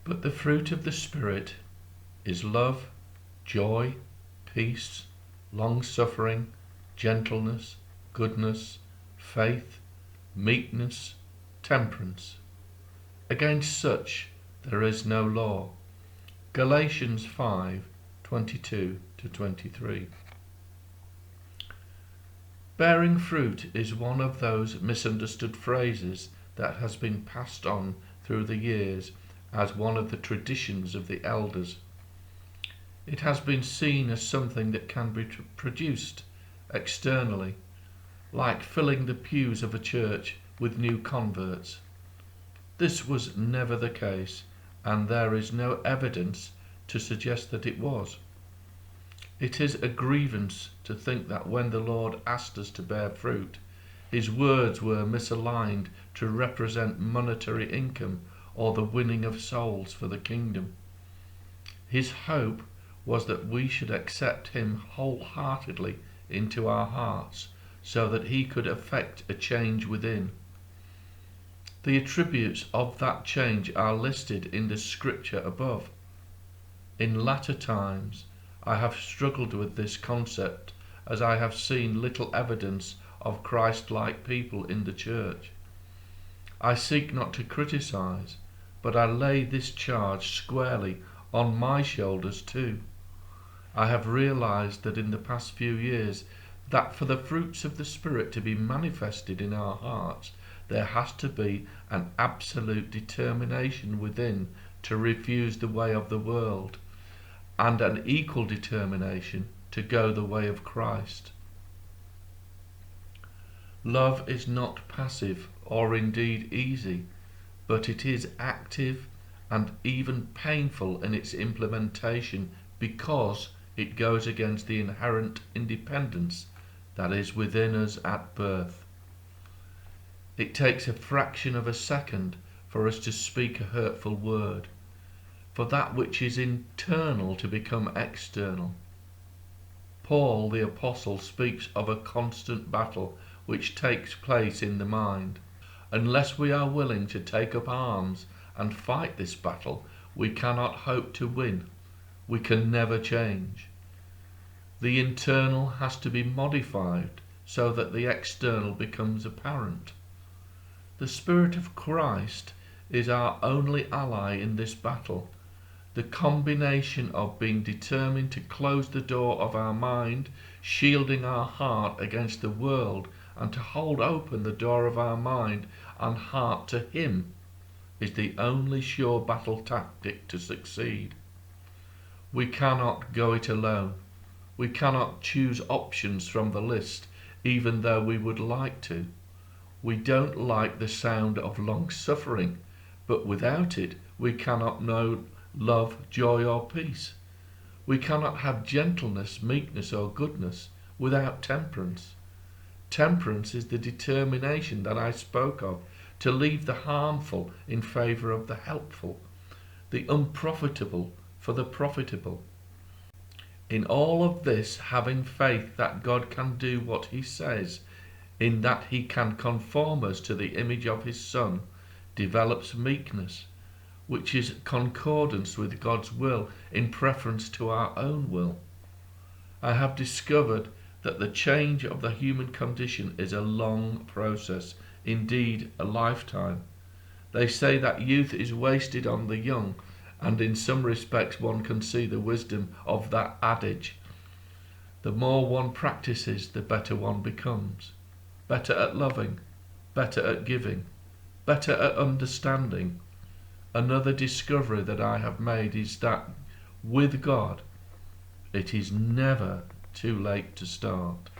But the fruit of the Spirit is love, joy, peace, long-suffering, gentleness, goodness, faith, meekness, temperance. Against such there is no law. Galatians 5:22-23. Bearing fruit is one of those misunderstood phrases that has been passed on through the years as one of the traditions of the elders. It has been seen as something that can be produced externally, like filling the pews of a church with new converts. This was never the case, and there is no evidence to suggest that it was. It is a grievance to think that when the Lord asked us to bear fruit, his words were misaligned to represent monetary income or the winning of souls for the kingdom. His hope was that we should accept him wholeheartedly into our hearts so that he could effect a change within. The attributes of that change are listed in the scripture above. In latter times, I have struggled with this concept as I have seen little evidence of Christ-like people in the church. I seek not to criticize, but I lay this charge squarely on my shoulders too. I have realized that in the past few years that for the fruits of the Spirit to be manifested in our hearts, there has to be an absolute determination within to refuse the way of the world, and an equal determination to go the way of Christ. Love is not passive or indeed easy, but it is active and even painful in its implementation because it goes against the inherent independence that is within us at birth. It takes a fraction of a second for us to speak a hurtful word, for that which is internal to become external. Paul the Apostle speaks of a constant battle which takes place in the mind. Unless we are willing to take up arms and fight this battle, we cannot hope to win. We can never change. The internal has to be modified so that the external becomes apparent. The Spirit of Christ is our only ally in this battle. The combination of being determined to close the door of our mind, shielding our heart against the world, and to hold open the door of our mind and heart to Him is the only sure battle tactic to succeed. We cannot go it alone. We cannot choose options from the list, even though we would like to. We don't like the sound of long-suffering, but without it we cannot know love, joy or peace. We cannot have gentleness, meekness or goodness without temperance. Temperance is the determination that I spoke of, to leave the harmful in favour of the helpful, the unprofitable for the profitable. In all of this, having faith that God can do what He says, in that He can conform us to the image of His Son, develops meekness, which is concordance with God's will in preference to our own will. I have discovered that the change of the human condition is a long process, indeed a lifetime. They say that youth is wasted on the young, and in some respects one can see the wisdom of that adage. The more one practices, the better one becomes. Better at loving, better at giving, better at understanding. Another discovery that I have made is that with God, it is never too late to start.